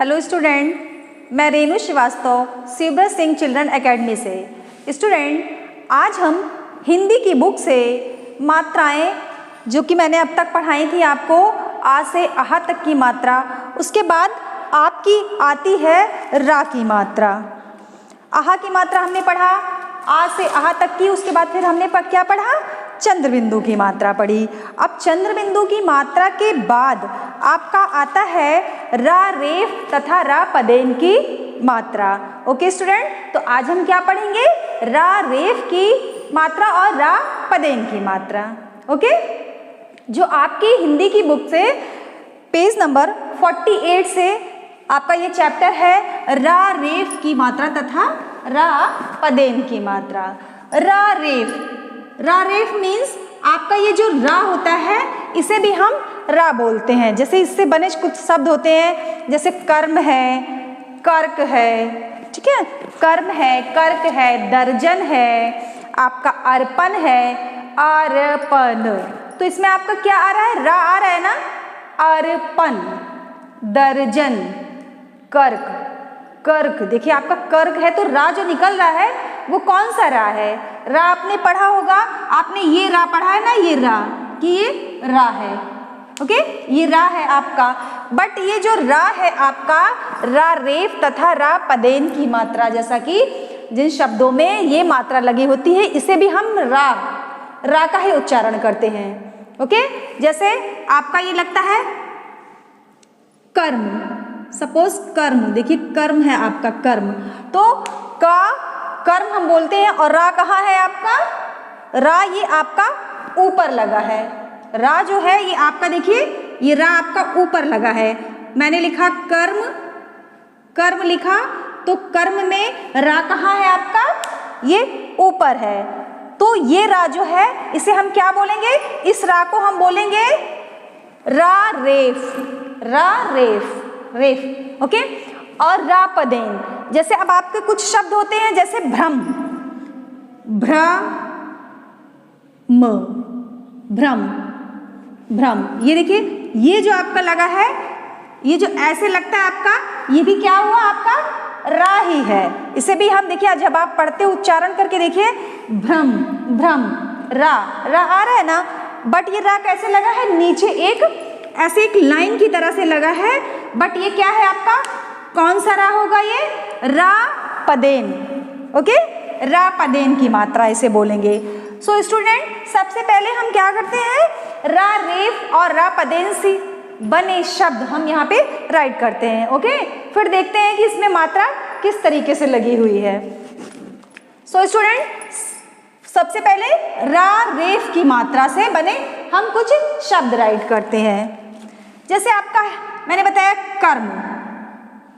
Hello student, मैं Renu Srivastava Shivraj Singh children academy से। Student, आज हम हिंदी की बुक से मात्राएं जो कि मैंने अब तक पढ़ाई थी आपको आ से आहा तक की मात्रा, उसके बाद आपकी आती है रा की मात्रा। आहा की मात्रा हमने पढ़ा, आ से आहा तक की, उसके बाद फिर हमने क्या पढ़ा, चंद्रबिंदु की मात्रा पढ़ी। अब चंद्रबिंदु की मात्रा के बाद आपका आता है रा रेफ तथा रा पदेन की मात्रा। ओके स्टूडेंट, तो आज हम क्या पढ़ेंगे, रा रेफ की मात्रा और रा पदेन की मात्रा। ओके, जो आपकी हिंदी की बुक से पेज नंबर 48 से आपका ये चैप्टर है रा रेफ की मात्रा तथा रा पदेन की मात्रा। रा रेफ मीन्स आपका ये जो रा होता है इसे भी हम रा बोलते हैं। जैसे इससे बने कुछ शब्द होते हैं, जैसे कर्म है, कर्क है, ठीक है, कर्म है, कर्क है, दर्जन है, आपका अर्पण है, अर्पण। तो इसमें आपका क्या आ रहा है, रा आ रहा है ना, अर्पण, दर्जन, कर्क, कर्क। देखिए आपका कर्क है तो रा जो निकल रहा है वो कौन सा रा है, रा आपने पढ़ा होगा, आपने ये रा पढ़ा है ना, ये रा, कि ये रा है। ओके, ये रा है आपका, बट ये जो रा है आपका रा रेफ तथा रा पदेन की मात्रा, जैसा कि जिन शब्दों में ये मात्रा लगी होती है इसे भी हम रा का ही उच्चारण करते हैं। ओके, जैसे आपका ये लगता है कर्म, सपोज कर्म, देखिए कर्म है आपका कर्म, तो का कर्म हम बोलते हैं और रा कहाँ है आपका, रा ये आपका ऊपर लगा है, रा जो है ये आपका, देखिए ये रा आपका ऊपर लगा है। मैंने लिखा कर्म, कर्म लिखा तो कर्म में रा कहाँ है आपका, ये ऊपर है, तो ये रा जो है इसे हम क्या बोलेंगे, इस रा को हम बोलेंगे रा रेफ, रा रेफ, रेफ। ओके, और रा पदेन, जैसे अब आपके कुछ शब्द होते हैं जैसे भ्रम, भ्रम, भ्रम, ये देखिए ये जो आपका लगा है, ये जो ऐसे लगता है आपका, ये भी क्या हुआ आपका, रा ही है। इसे भी हम देखिए जब आप पढ़ते उच्चारण करके देखिए, भ्रम, भ्रम, रा आ रहा है ना, बट ये रा कैसे लगा है, नीचे एक ऐसे एक लाइन की तरह से लगा है, बट ये क्या है आपका, कौन सा रा होगा, ये रा पदेन। ओके, रा पदेन की मात्रा इसे बोलेंगे। सो स्टूडेंट, सबसे पहले हम क्या करते हैं, रा रेफ और रा पदेन से बने शब्द हम यहाँ पे राइट करते हैं। ओके, फिर देखते हैं कि इसमें मात्रा किस तरीके से लगी हुई है। सो स्टूडेंट, सबसे पहले रा रेफ की मात्रा से बने हम कुछ शब्द राइट करते हैं। जैसे आपका मैंने बताया कर्म,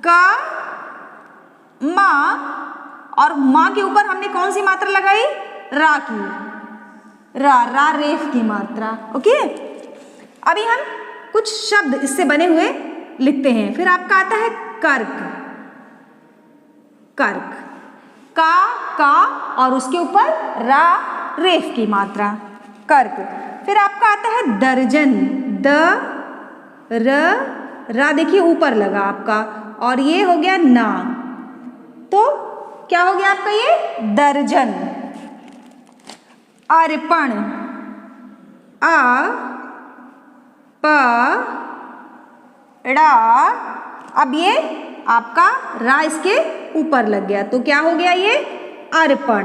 का, माँ, और माँ के ऊपर हमने कौन सी मात्रा लगाई, रा की, रा रेफ की मात्रा। ओके, अभी हम कुछ शब्द इससे बने हुए लिखते हैं। फिर आपका आता है कर्क, कर्क, का और उसके ऊपर रा रेफ की मात्रा, कर्क। फिर आपका आता है दर्जन, रा देखिए ऊपर लगा आपका, और ये हो गया ना, तो क्या हो गया आपका ये दर्जन। अर्पण, आ प ड़ा, अब ये आपका रा इसके ऊपर लग गया, तो क्या हो गया ये अर्पण।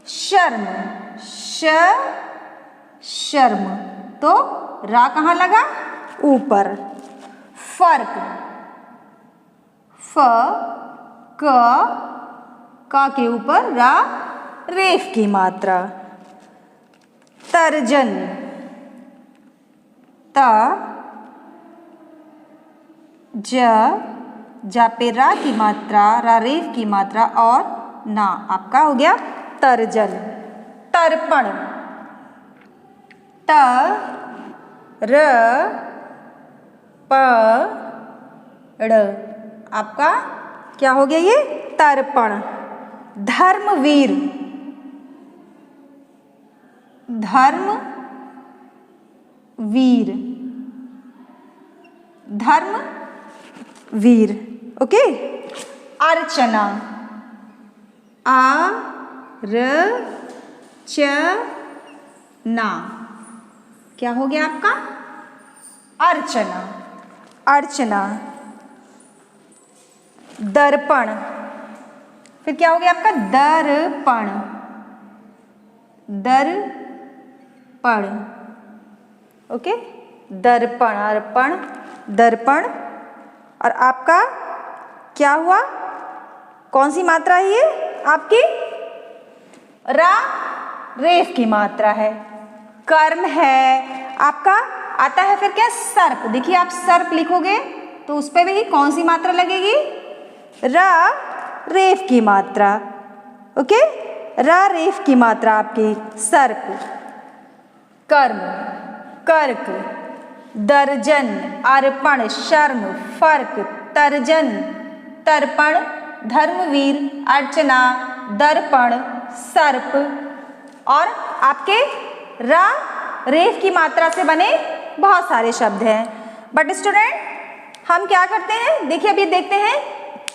शर्म, शर्म, तो रा कहाँ लगा, ऊपर। फर्क, का के ऊपर रा रेफ की मात्रा। तर्जन, जा पे रा की मात्रा, रा रेफ की मात्रा, और ना आपका हो गया तर्जन। तर्पण, आपका क्या हो गया ये तर्पण। धर्मवीर, धर्मवीर, धर्मवीर। ओके, अर्चना, अर्चना, क्या हो गया आपका? अर्चना, अर्चना। दर्पण, फिर क्या हो गया आपका? दर्पण, दर्पण। ओके, दर्पण, अर्पण, दर्पण। और आपका क्या हुआ? कौन सी मात्रा है ये आपकी? रा रेफ की मात्रा है। कर्म है आपका, आता है फिर क्या? सर्प। देखिए आप सर्प लिखोगे तो उस पे भी कौन सी मात्रा लगेगी? रा रेफ की मात्रा। ओके, रा रेफ की मात्रा आपकी सर्प। कर्म, कर्क, दर्जन, अर्पण, शर्म, फर्क, तर्जन, तर्पण, धर्मवीर, अर्चना, दर्पण, सर्प। और आपके रा रेफ की मात्रा से बने बहुत सारे शब्द हैं। बट स्टूडेंट हम क्या करते हैं? देखिए अभी देखते हैं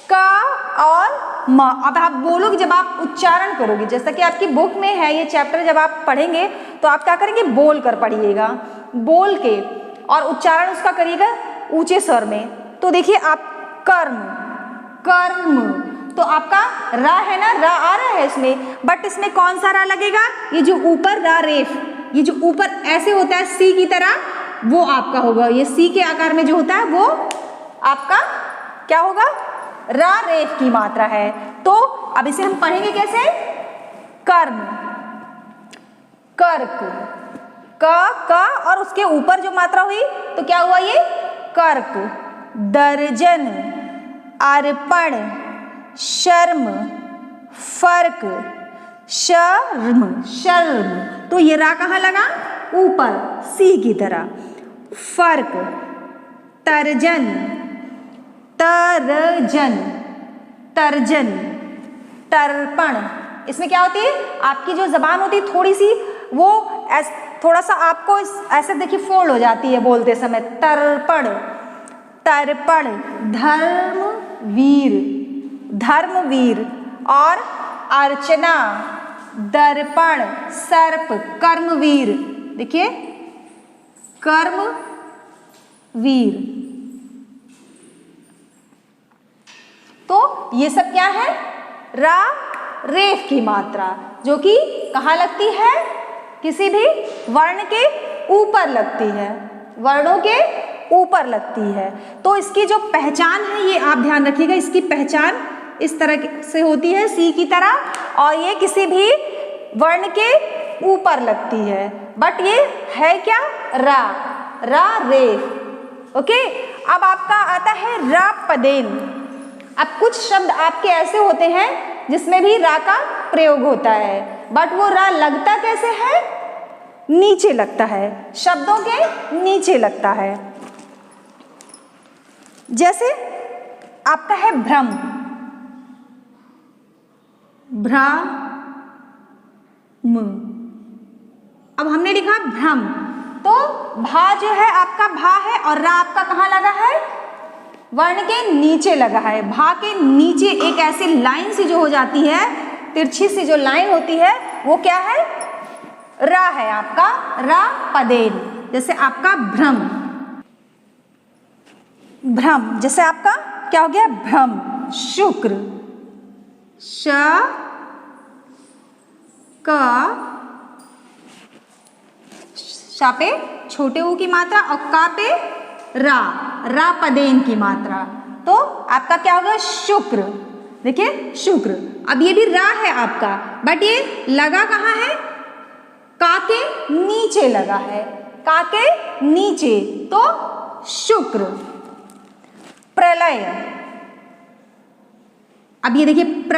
का और म। अब आप बोलोगे, जब आप उच्चारण करोगे, जैसा कि आपकी बुक में है ये चैप्टर, जब आप पढ़ेंगे तो आप क्या करेंगे? बोल कर पढ़िएगा, बोल के और उच्चारण उसका करिएगा ऊंचे स्वर में। तो देखिए आप कर्म, कर्म, तो आपका रा है ना, रा आ रहा है इसमें, बट इसमें कौन सा रा लगेगा? ये जो ऊपर रा रेफ, ये जो ऊपर ऐसे होता है सी की तरह, वो आपका होगा। ये सी के आकार में जो होता है वो आपका क्या होगा? रा रेफ की मात्रा है। तो अब इसे हम पढ़ेंगे कैसे? कर्म, कर्क, क और उसके ऊपर जो मात्रा हुई तो क्या हुआ? ये कर्क। दर्जन, अर्पण, शर्म, फर्क, शर्म, शर्म। तो ये रा कहाँ लगा? ऊपर सी की तरह। फर्क, तर्जन, तरजन, तर्जन, तर्पण। इसमें क्या होती है? आपकी जो जबान होती है थोड़ी सी वो थोड़ा सा आपको ऐसे देखिए फोल्ड हो जाती है बोलते समय। तर्पण, तर्पण, धर्मवीर, धर्मवीर। और अर्चना, दर्पण, सर्प, कर्मवीर। देखिए कर्मवीर। तो ये सब क्या है? रा रेफ की मात्रा, जो कि कहाँ लगती है? किसी भी वर्ण के ऊपर लगती है, वर्णों के ऊपर लगती है। तो इसकी जो पहचान है ये आप ध्यान रखिएगा, इसकी पहचान इस तरह से होती है सी की तरह, और ये किसी भी वर्ण के ऊपर लगती है। बट ये है क्या? रा, रा रेफ। ओके, अब आपका आता है रा पदेन। अब कुछ शब्द आपके ऐसे होते हैं जिसमें भी रा का प्रयोग होता है, बट वो रा लगता कैसे है? नीचे लगता है, शब्दों के नीचे लगता है। जैसे आपका है भ्रम, भ्रम। अब हमने लिखा भ्रम, तो भा जो है आपका भा है और रा आपका कहाँ लगा है? वर्ण के नीचे लगा है। भा के नीचे एक ऐसी लाइन सी जो हो जाती है, तिरछी सी जो लाइन होती है, वो क्या है? रा है आपका, रा पदेन। जैसे आपका भ्रम, भ्रम। जैसे आपका क्या हो गया? भ्रम। शुक्र, श क, शा पे छोटे ऊ की मात्रा और का पे रा, रा पदेन की मात्रा। तो आपका क्या होगा? शुक्र। देखिए शुक्र। अब ये भी रा है आपका, बट ये लगा कहाँ है? का के नीचे लगा है, का के नीचे, तो शुक्र। प्रलय। अब ये देखिए प्र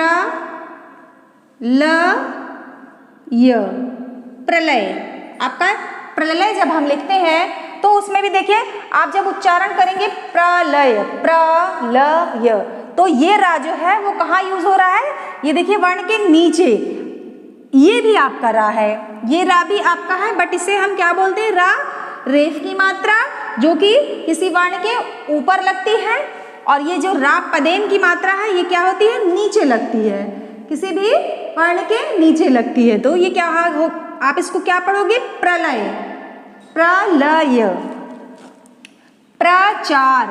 ल य, प्रलय। आपका प्रलय जब हम लिखते हैं तो उसमें भी देखिए आप जब उच्चारण करेंगे प्रलय, प्रलय, तो ये रा जो है वो कहाँ यूज हो रहा है? ये देखिए वर्ण के नीचे, ये भी आपका रा है, ये रा भी आपका है, बट इसे हम क्या बोलते हैं? रा रेफ की मात्रा जो कि किसी वर्ण के ऊपर लगती है, और ये जो रा पदेन की मात्रा है ये क्या होती है, नीचे लगती है, किसी भी वर्ण के नीचे लगती है। तो ये क्या हो, आप इसको क्या पढ़ोगे, प्रलय, प्रलय, प्रचार,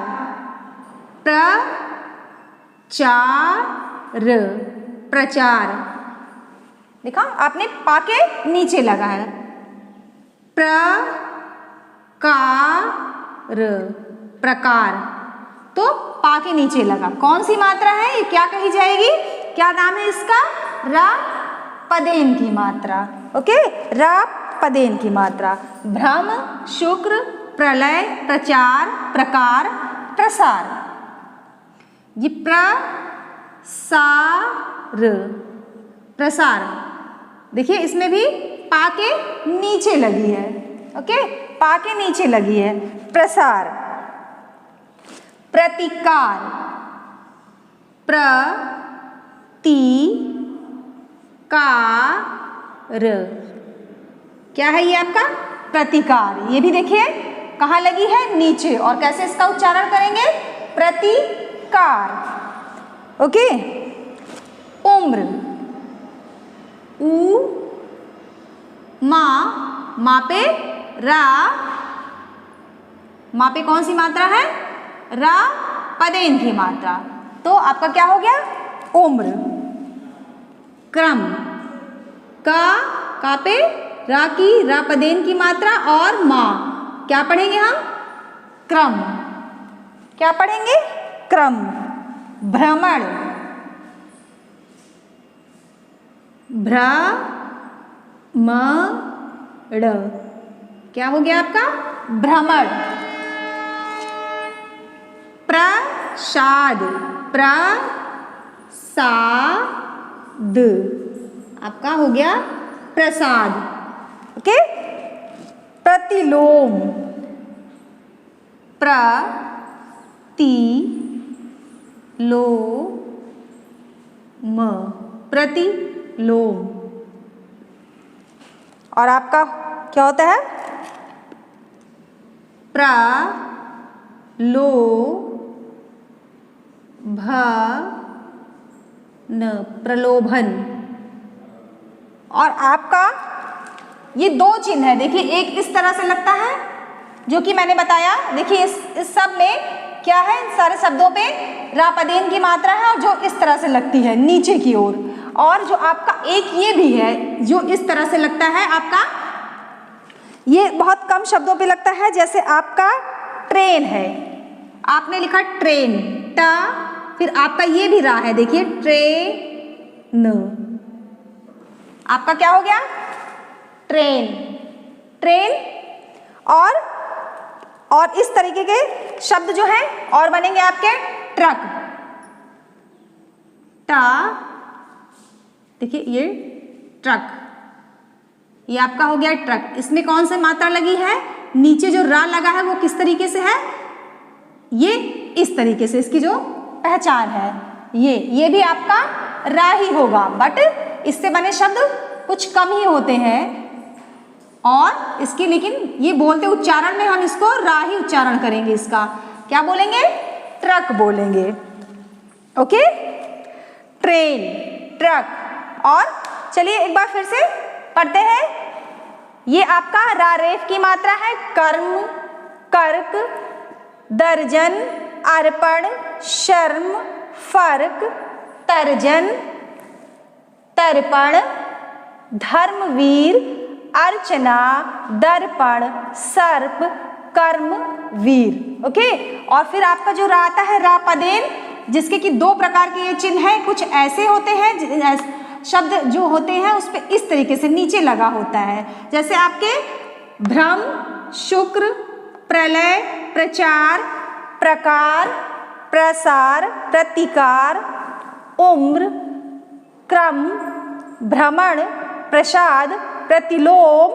प्रचार, प्रचार। देखा आपने पा के नीचे लगा है, प्रकार, प्रकार, तो पा के नीचे लगा। कौन सी मात्रा है ये, क्या कही जाएगी, क्या नाम है इसका, रा पदेन की मात्रा। ओके, रा पदेन की मात्रा। भ्रम, शुक्र, प्रलय, प्रचार, प्रकार, प्रसार। ये प्रसार, प्रसार, देखिए इसमें भी पा के नीचे लगी है। ओके, पा के नीचे लगी है, प्रसार। प्रतिकार, प्रतिकार, क्या है ये आपका, प्रतिकार। ये भी देखिए कहाँ लगी है, नीचे, और कैसे इसका उच्चारण करेंगे, प्रतिकार। ओके, उम्र, उ मा पे रा, मा पे कौन सी मात्रा है, रा पदेन की मात्रा, तो आपका क्या हो गया, उम्र। क्रम, का पे रा की, रा पदेन की मात्रा, और माँ, क्या पढ़ेंगे हम, क्रम, क्या पढ़ेंगे, क्रम। भ्रमण, भ्रमण, क्या हो गया आपका, भ्रमण। प्रसाद, प्रसाद, आपका हो गया प्रसाद। ओके, प्रतिलोम, प्रतिलोम, प्रतिलोम। और आपका क्या होता है, प्रलोभन, प्रलोभन। और आपका ये दो चिन्ह है, देखिए एक इस तरह से लगता है जो कि मैंने बताया, देखिए इस सब में क्या है, इन सारे शब्दों पे रा पदेन की मात्रा है, और जो इस तरह से लगती है नीचे की ओर। और जो आपका एक ये भी है जो इस तरह से लगता है, आपका ये बहुत कम शब्दों पे लगता है, जैसे आपका ट्रेन है, आपने लिखा ट्रेन, टा, फिर आपका ये भी रा है, देखिए ट्रेन, आपका क्या हो गया, ट्रेन, ट्रेन। और इस तरीके के शब्द जो हैं और बनेंगे आपके, ट्रक, टा, देखिए ये ट्रक, ये आपका हो गया ट्रक। इसमें कौन सी मात्रा लगी है, नीचे जो रा लगा है वो किस तरीके से है, ये इस तरीके से, इसकी जो पहचान है ये भी आपका रा ही होगा, बट इससे बने शब्द कुछ कम ही होते हैं, और इसके लेकिन ये बोलते उच्चारण में हम इसको रा ही उच्चारण करेंगे, इसका क्या बोलेंगे, ट्रक बोलेंगे। Okay, train, truck. और चलिए एक बार फिर से पढ़ते हैं, ये आपका रा रेफ की मात्रा है, कर्म, कर्क, दर्जन, अर्पण, शर्म, फर्क, तर्जन, तर्पण, धर्मवीर, अर्चना, दर्पण, सर्प, कर्म, वीर। ओके, और फिर आपका जो रा आता है, रा पदेन, जिसके कि दो प्रकार के ये चिन्ह हैं, कुछ ऐसे होते हैं शब्द जो होते हैं उस पे इस तरीके से नीचे लगा होता है, जैसे आपके भ्रम, शुक्र, प्रलय, प्रचार, प्रकार, प्रसार, प्रतिकार, उम्र, क्रम, भ्रमण, प्रसाद, प्रतिलोम,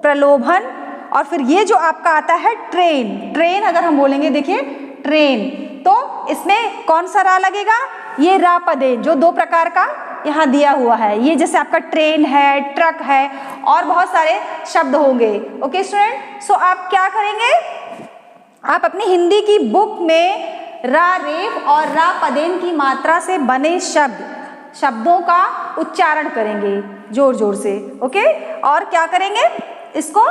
प्रलोभन। और फिर ये जो आपका आता है ट्रेन, ट्रेन अगर हम बोलेंगे, देखिए ट्रेन, तो इसमें कौन सा रा लगेगा, ये रा पदेन जो दो प्रकार का यहाँ दिया हुआ है। ये जैसे आपका ट्रेन है, ट्रक है और बहुत सारे शब्द होंगे। ओके स्टूडेंट, सो आप क्या करेंगे, आप अपनी हिंदी की बुक में रा, रेफ और रा पदेन की मात्रा से बने शब्दों का उच्चारण करेंगे जोर जोर से। ओके, और क्या करेंगे, इसको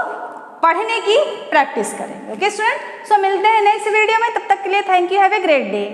पढ़ने की प्रैक्टिस करेंगे। ओके स्टूडेंट, सो मिलते हैं नेक्स्ट वीडियो में, तब तक के लिए thank you, have a great day.